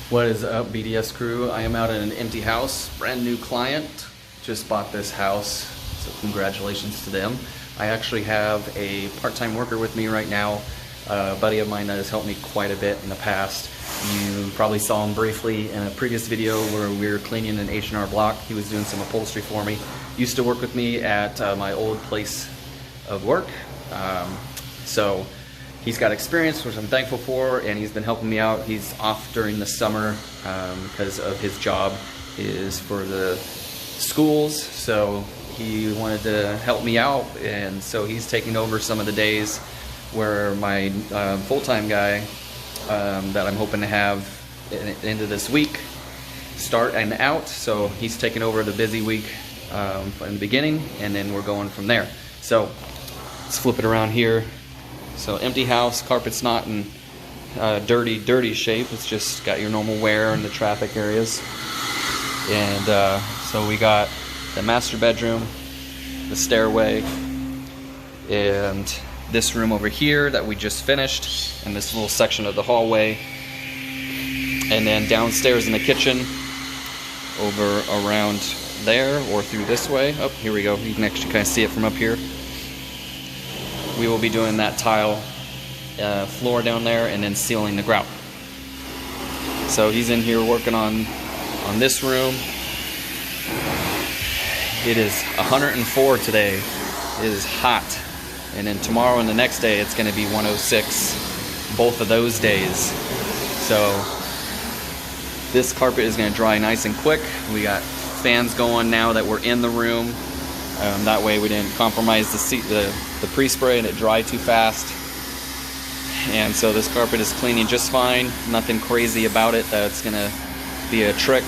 What is up, BDS crew? I am out in an empty house, brand new client. Just bought this house, so congratulations to them. I actually have a part-time worker with me right now, a buddy of mine that has helped me quite a bit in the past. You probably saw him briefly in a previous video where we were cleaning an H&R Block. He was doing some upholstery for me. Used to work with me at my old place of work. So he's got experience, which I'm thankful for, and he's been helping me out. He's off during the summer because of his job is for the schools, so he wanted to help me out, and so he's taking over some of the days where my full-time guy that I'm hoping to have at the end of this week start and out. So he's taking over the busy week in the beginning, and then we're going from there. So let's flip it around here. So empty house, carpet's not in dirty shape. It's just got your normal wear in the traffic areas. And so we got the master bedroom, the stairway, and this room over here that we just finished, and this little section of the hallway. And then downstairs in the kitchen, over around there or through this way. Oh, here we go. You can actually kind of see it from up here. We will be doing that tile floor down there and then sealing the grout. So he's in here working on this room. It is 104 today. It is hot. And then tomorrow and the next day it's going to be 106, both of those days. So this carpet is going to dry nice and quick. We got fans going now that we're in the room. That way we didn't compromise the pre-spray and it dried too fast. And so this carpet is cleaning just fine. Nothing crazy about it that's gonna be a trick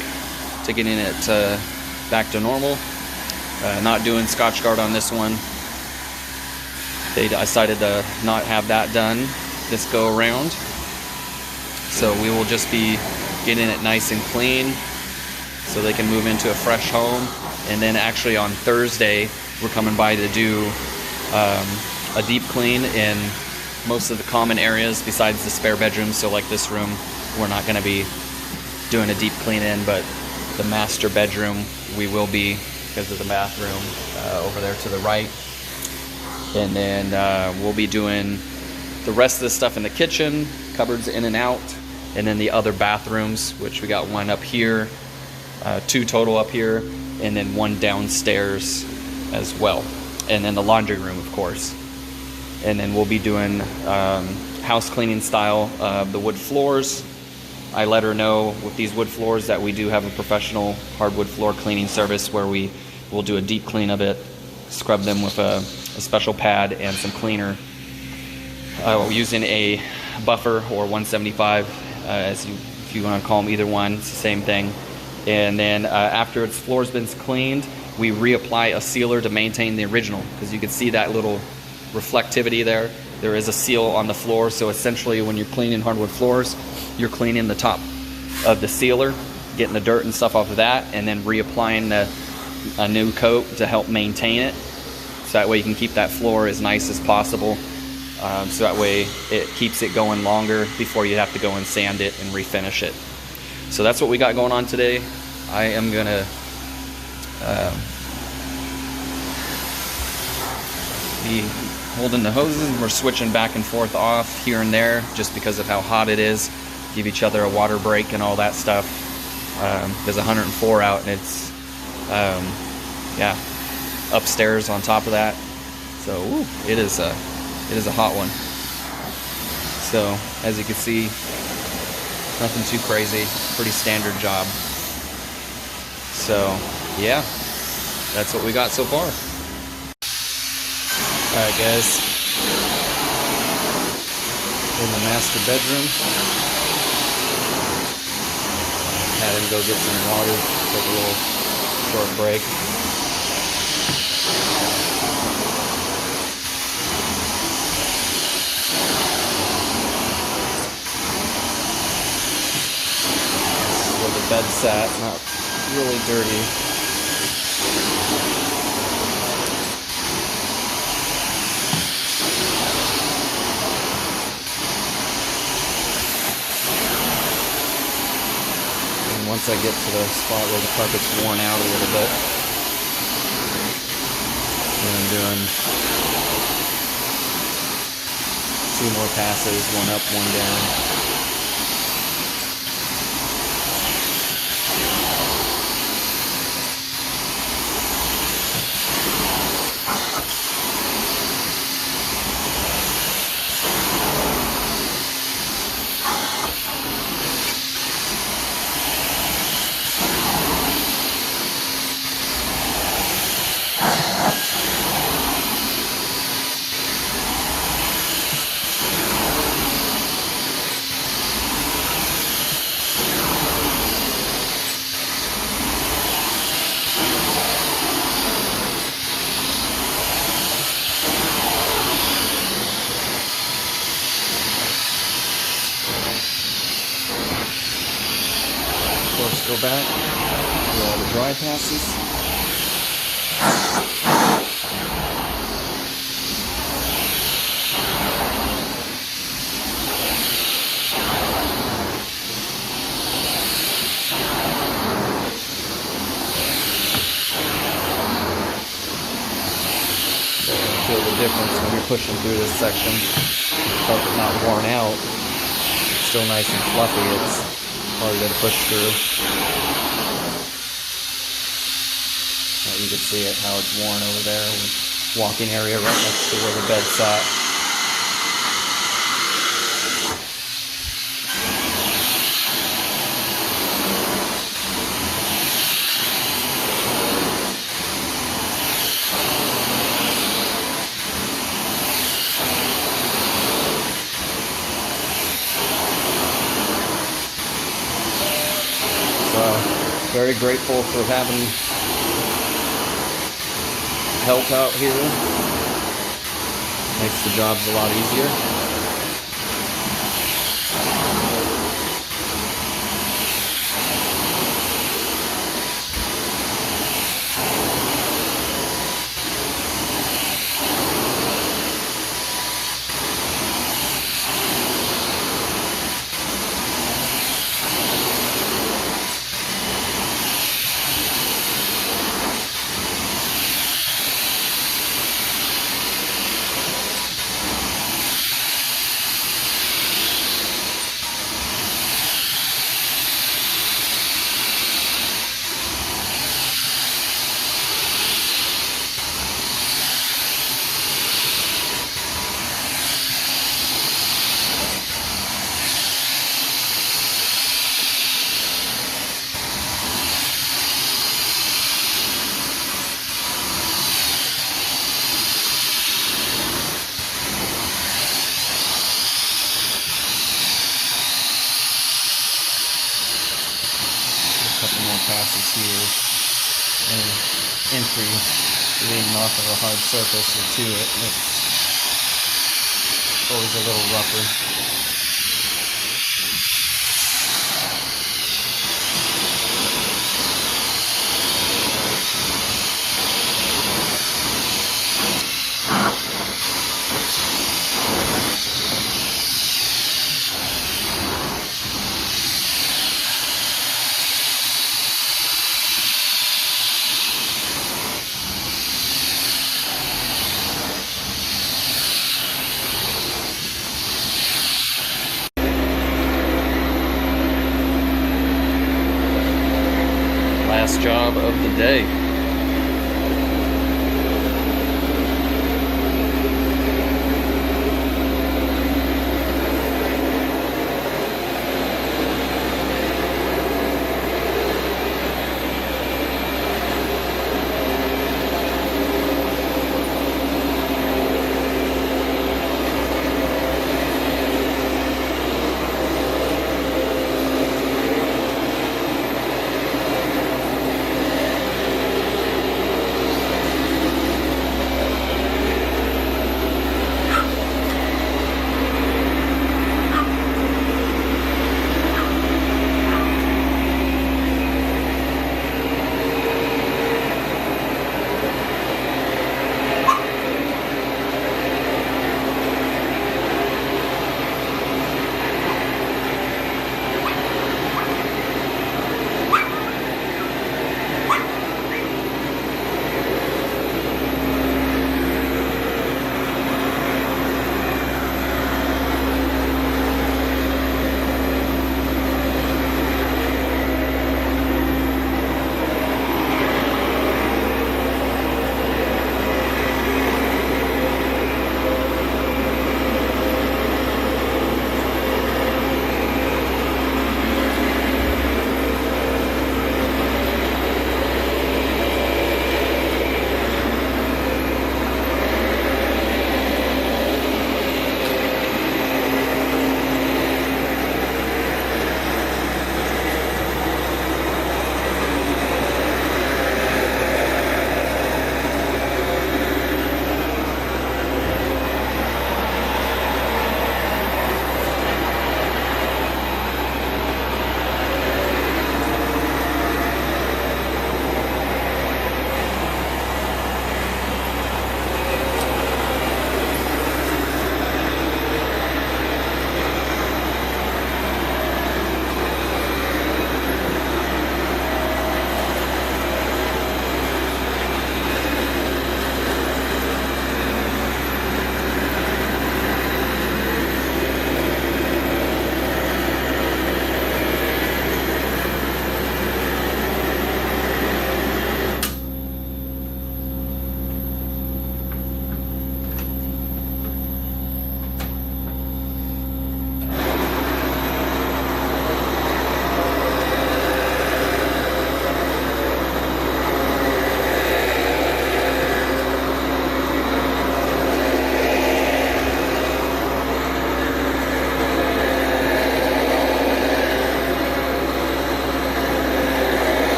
to getting it back to normal. Not doing Scotch Guard on this one. They decided to not have that done this go around. So we will just be getting it nice and clean so they can move into a fresh home. And then actually on Thursday, we're coming by to do a deep clean in most of the common areas besides the spare bedrooms. So like this room, we're not gonna be doing a deep clean in, but the master bedroom, we will be because of the bathroom over there to the right. And then we'll be doing the rest of the stuff in the kitchen, cupboards in and out, and then the other bathrooms, which we got one up here, 2 total up here, and then 1 downstairs as well. And then the laundry room, of course. And then we'll be doing house cleaning style, the wood floors. I let her know with these wood floors that we do have a professional hardwood floor cleaning service where we will do a deep clean of it, scrub them with a special pad and some cleaner. Using a buffer or 175, if you want to call them either one, it's the same thing. And then after its floor's been cleaned, we reapply a sealer to maintain the original, because you can see that little reflectivity there. There is a seal on the floor, so essentially when you're cleaning hardwood floors, you're cleaning the top of the sealer, getting the dirt and stuff off of that, and then reapplying a new coat to help maintain it. So that way you can keep that floor as nice as possible. So that way it keeps it going longer before you have to go and sand it and refinish it. So that's what we got going on today. I am gonna be holding the hoses. We're switching back and forth off here and there just because of how hot it is. Give each other a water break and all that stuff. There's 104 out, and it's yeah, upstairs on top of that. So woo, it is a hot one. So as you can see, nothing too crazy, pretty standard job. So yeah, that's what we got so far. Alright guys, in the master bedroom. Had him go get some water, take a little short break. This is where the bed sat, not really dirty. once I get to the spot where the carpet's worn out a little bit, then I'm doing 2 more passes, 1 up, 1 down. Go back, do all the dry passes. Feel the difference when you're pushing through this section. The carpet not worn out, it's still nice and fluffy. It's harder to push through. You can see it, how it's worn over there. Walking area right next to where the bed sat. So, very grateful for having help out here. Makes the jobs a lot easier. Couple more passes here, and entry leading off of a hard surface or to it, and it's always a little rougher. Last job of the day.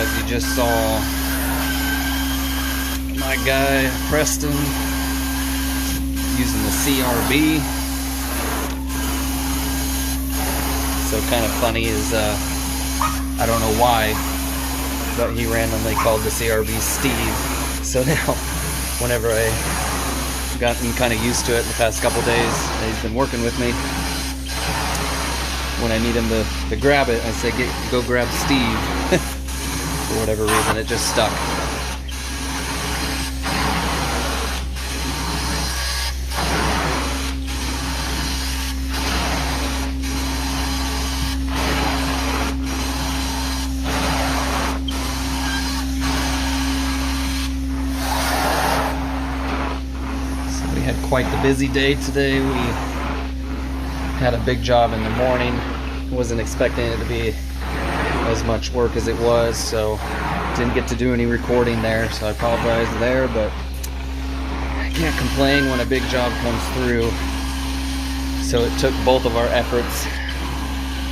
as you just saw, my guy Preston using the CRB. So kind of funny is, I don't know why, but he randomly called the CRB Steve. So now, whenever I've gotten kind of used to it in the past couple days, he's been working with me. When I need him to grab it, I say, go grab Steve. For whatever reason, it just stuck. Had quite the busy day today. We had a big job in the morning. Wasn't expecting it to be as much work as it was, so didn't get to do any recording there, so I apologize there, but I can't complain when a big job comes through. So it took both of our efforts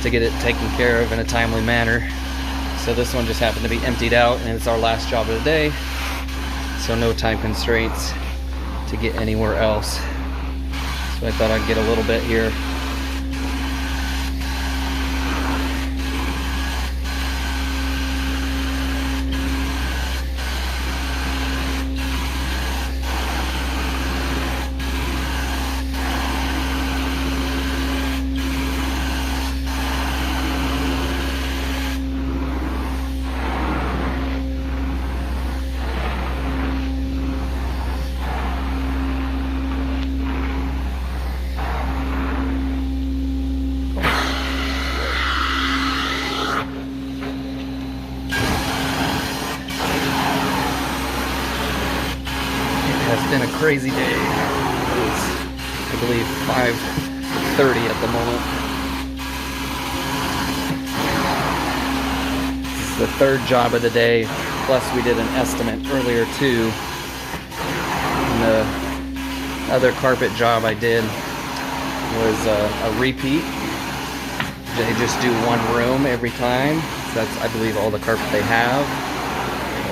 to get it taken care of in a timely manner. So this one just happened to be emptied out, and it's our last job of the day, so no time constraints to get anywhere else. So I thought I'd get a little bit here. It's been a crazy day. It's, I believe, 5:30 at the moment. This is the third job of the day, plus we did an estimate earlier too. And the other carpet job I did was a repeat. They just do one room every time. So that's, I believe, all the carpet they have.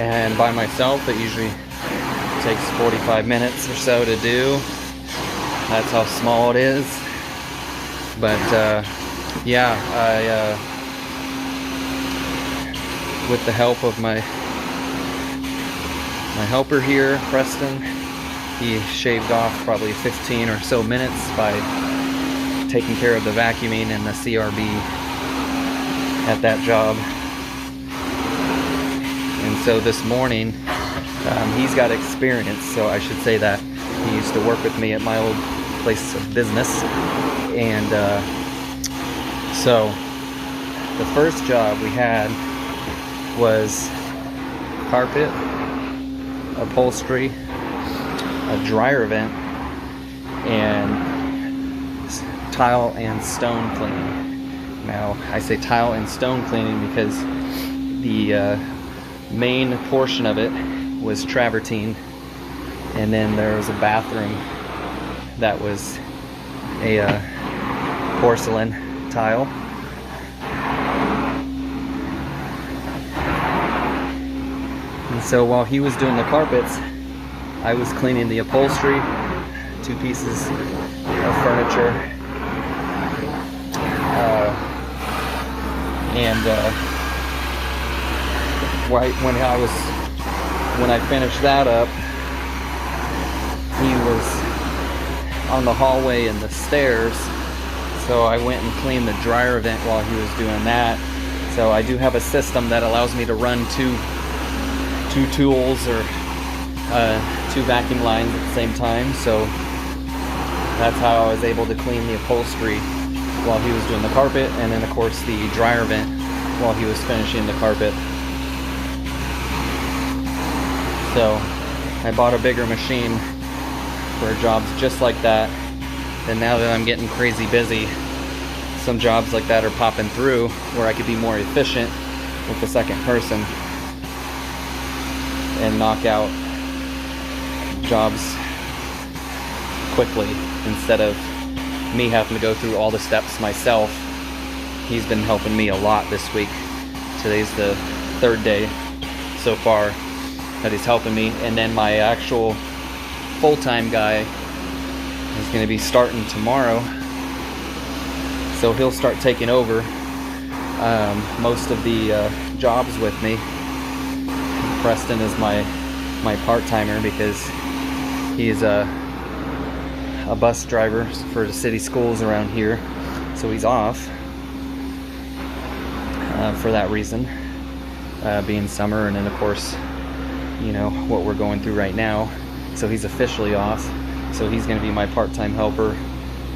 And by myself, it usually takes 45 minutes or so to do. That's how small it is. But yeah, I with the help of my helper here, Preston, he shaved off probably 15 or so minutes by taking care of the vacuuming and the CRB at that job. And so this morning, he's got experience, so I should say that. He used to work with me at my old place of business. And so the first job we had was carpet, upholstery, a dryer vent, and tile and stone cleaning. Now, I say tile and stone cleaning because the main portion of it was travertine, and then there was a bathroom that was a porcelain tile. And so while he was doing the carpets, I was cleaning the upholstery, 2 pieces of furniture, when I finished that up, he was on the hallway and the stairs, so I went and cleaned the dryer vent while he was doing that. So I do have a system that allows me to run two tools or 2 vacuum lines at the same time, so that's how I was able to clean the upholstery while he was doing the carpet, and then of course the dryer vent while he was finishing the carpet. So I bought a bigger machine for jobs just like that, and now that I'm getting crazy busy, some jobs like that are popping through where I could be more efficient with the second person and knock out jobs quickly instead of me having to go through all the steps myself. He's been helping me a lot this week. Today's the 3rd day so far that he's helping me, and then my actual full-time guy is going to be starting tomorrow, so he'll start taking over most of the jobs with me. Preston is my part-timer because he's a bus driver for the city schools around here, so he's off for that reason, being summer, and then of course, you know, what we're going through right now. So he's officially off, so he's going to be my part-time helper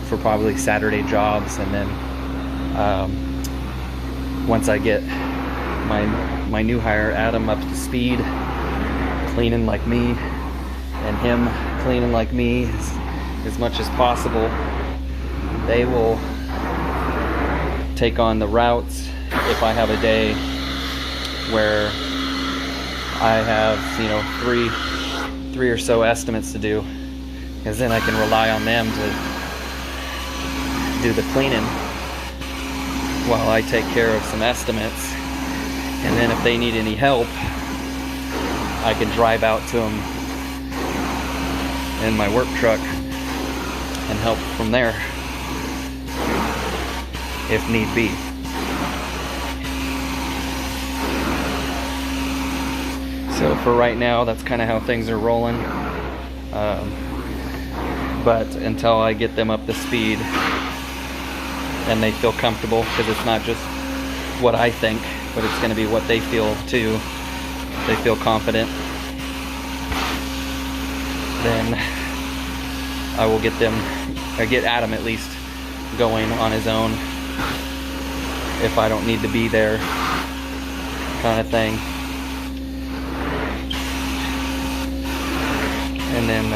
for probably Saturday jobs, and then once I get my new hire Adam up to speed, cleaning like me, and him cleaning like me as much as possible, they will take on the routes if I have a day where I have, you know, three or so estimates to do, because then I can rely on them to do the cleaning while I take care of some estimates. And then if they need any help, I can drive out to them in my work truck and help from there if need be. So for right now, that's kind of how things are rolling. But until I get them up to speed and they feel comfortable, because it's not just what I think, but it's going to be what they feel too. They feel confident, then I will get Adam at least going on his own if I don't need to be there, kind of thing. And then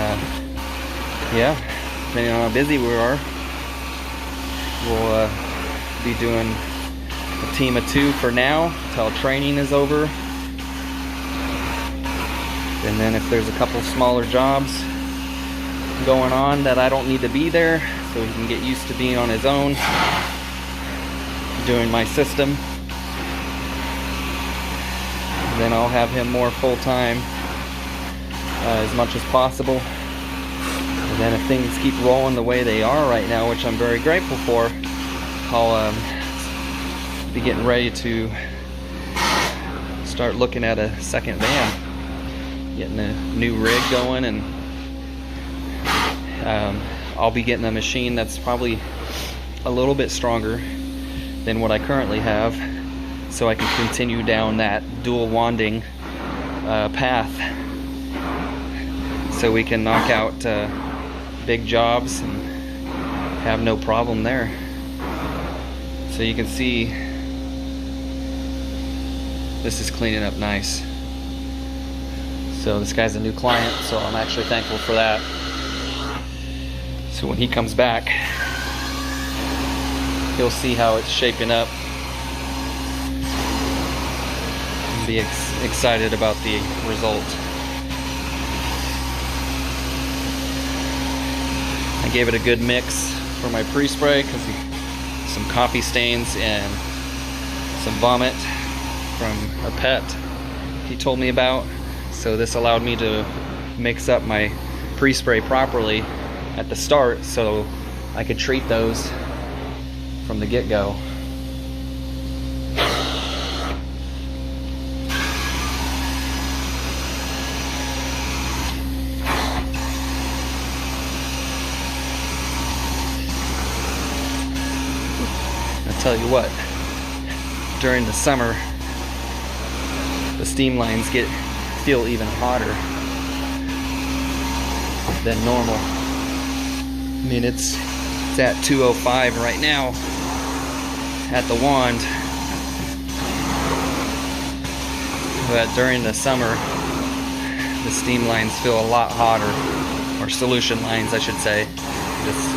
yeah, depending on how busy we are, we'll be doing a team of 2 for now until training is over. And then if there's a couple smaller jobs going on that I don't need to be there, so he can get used to being on his own, doing my system, then I'll have him more full-time as much as possible. And then if things keep rolling the way they are right now, which I'm very grateful for, I'll be getting ready to start looking at a second van, getting a new rig going, and I'll be getting a machine that's probably a little bit stronger than what I currently have, so I can continue down that dual wanding path, so we can knock out big jobs and have no problem there. So you can see this is cleaning up nice. So this guy's a new client, so I'm actually thankful for that. So when he comes back, he'll see how it's shaping up and be excited about the result. I gave it a good mix for my pre-spray because some coffee stains and some vomit from a pet he told me about. So this allowed me to mix up my pre-spray properly at the start, so I could treat those from the get-go. I'll tell you what, during the summer, the steam lines feel even hotter than normal. I mean, it's at 205 right now at the wand, but during the summer the steam lines feel a lot hotter, or solution lines I should say, just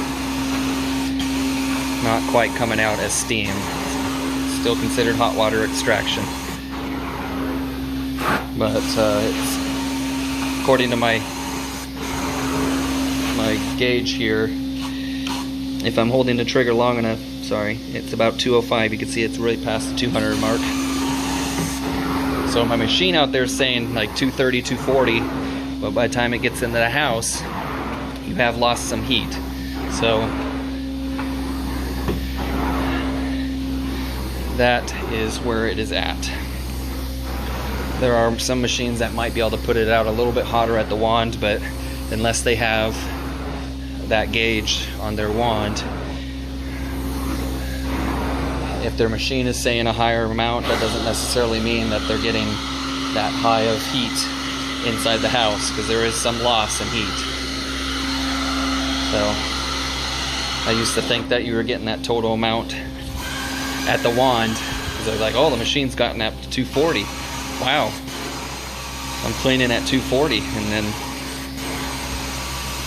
not quite coming out as steam. Still considered hot water extraction, but it's, according to my gauge here, if I'm holding the trigger long enough, sorry, it's about 205. You can see it's really past the 200 mark. So my machine out there is saying like 230, 240, but by the time it gets into the house, you have lost some heat. So that is where it is at. There are some machines that might be able to put it out a little bit hotter at the wand, but unless they have that gauge on their wand, if their machine is saying a higher amount, that doesn't necessarily mean that they're getting that high of heat inside the house, because there is some loss in heat. So I used to think that you were getting that total amount at the wand, because I was like, oh, the machine's gotten up to 240. Wow, I'm cleaning at 240, and then,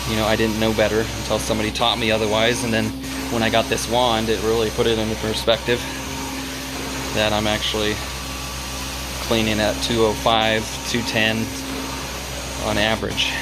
you know, I didn't know better until somebody taught me otherwise, and then when I got this wand, it really put it into perspective that I'm actually cleaning at 205, 210 on average.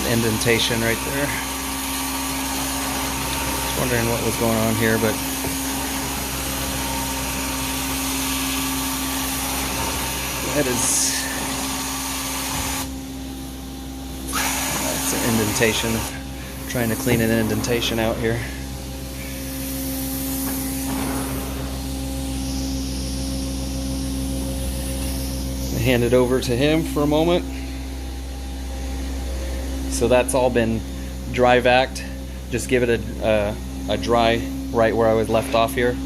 Indentation right there. Just wondering what was going on here, but that's an indentation. I'm trying to clean an indentation out here. I hand it over to him for a moment. So that's all been dry vac. Just give it a dry right where I was left off here,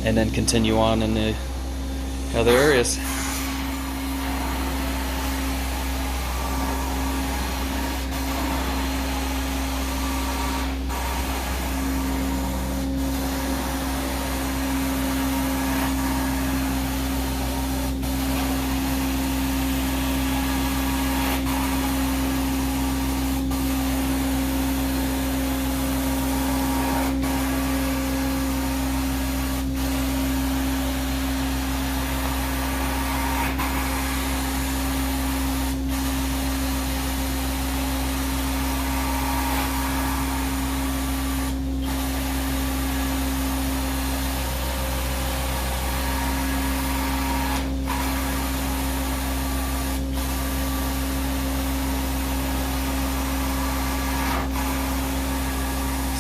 and then continue on in the other areas.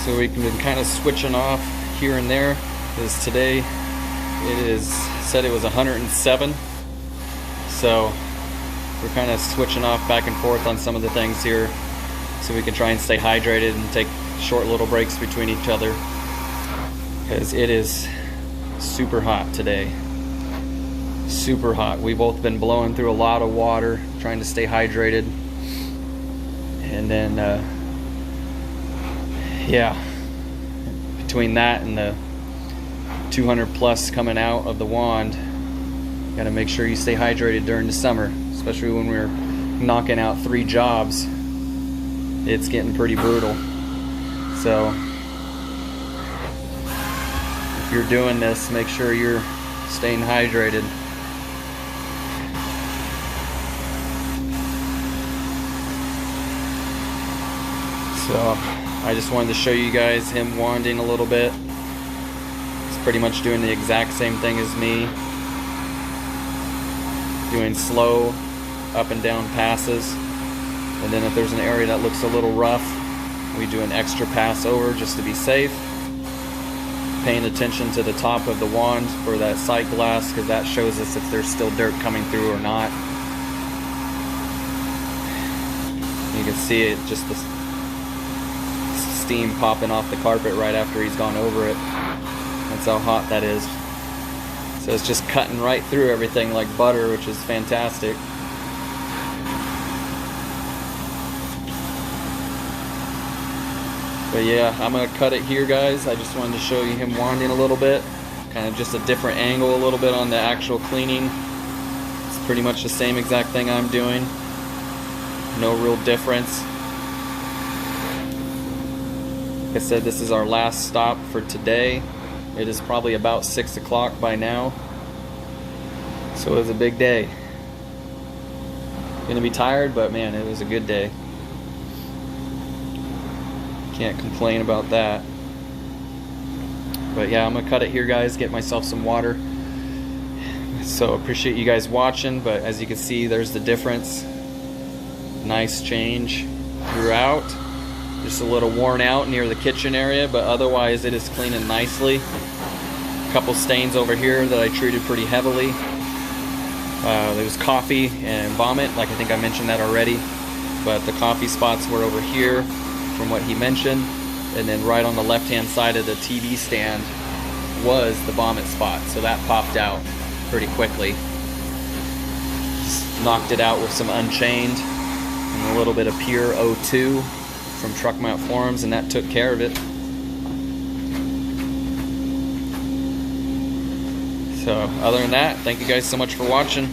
So we've been kind of switching off here and there, because today it is said it was 107. So we're kind of switching off back and forth on some of the things here, so we can try and stay hydrated and take short little breaks between each other, because it is super hot today. Super hot. We've both been blowing through a lot of water, trying to stay hydrated, and then yeah, between that and the 200 plus coming out of the wand, Got to make sure you stay hydrated during the summer, especially when we're knocking out 3 jobs. It's getting pretty brutal. So if you're doing this, make sure you're staying hydrated. So I just wanted to show you guys him wanding a little bit. He's pretty much doing the exact same thing as me. Doing slow up and down passes. And then if there's an area that looks a little rough, we do an extra pass over just to be safe. Paying attention to the top of the wand for that sight glass, because that shows us if there's still dirt coming through or not. You can see it, just the steam popping off the carpet right after he's gone over it. That's how hot that is. So it's just cutting right through everything like butter, which is fantastic. But yeah, I'm going to cut it here, guys. I just wanted to show you him wanding a little bit. Kind of just a different angle a little bit on the actual cleaning. It's pretty much the same exact thing I'm doing. No real difference. Like I said, this is our last stop for today. It is probably about 6 o'clock by now. So it was a big day. Gonna be tired, but man, it was a good day. Can't complain about that. But yeah, I'm gonna cut it here, guys, get myself some water. So appreciate you guys watching, but as you can see, there's the difference. Nice change throughout. Just a little worn out near the kitchen area, but otherwise it is cleaning nicely. A couple stains over here that I treated pretty heavily. There was coffee and vomit, like I think I mentioned that already. But the coffee spots were over here, from what he mentioned, and then right on the left hand side of the TV stand was the vomit spot, so that popped out pretty quickly. Just knocked it out with some Unchained and a little bit of pure O2 from Truck Mount Forums, and that took care of it. So other than that, thank you guys so much for watching.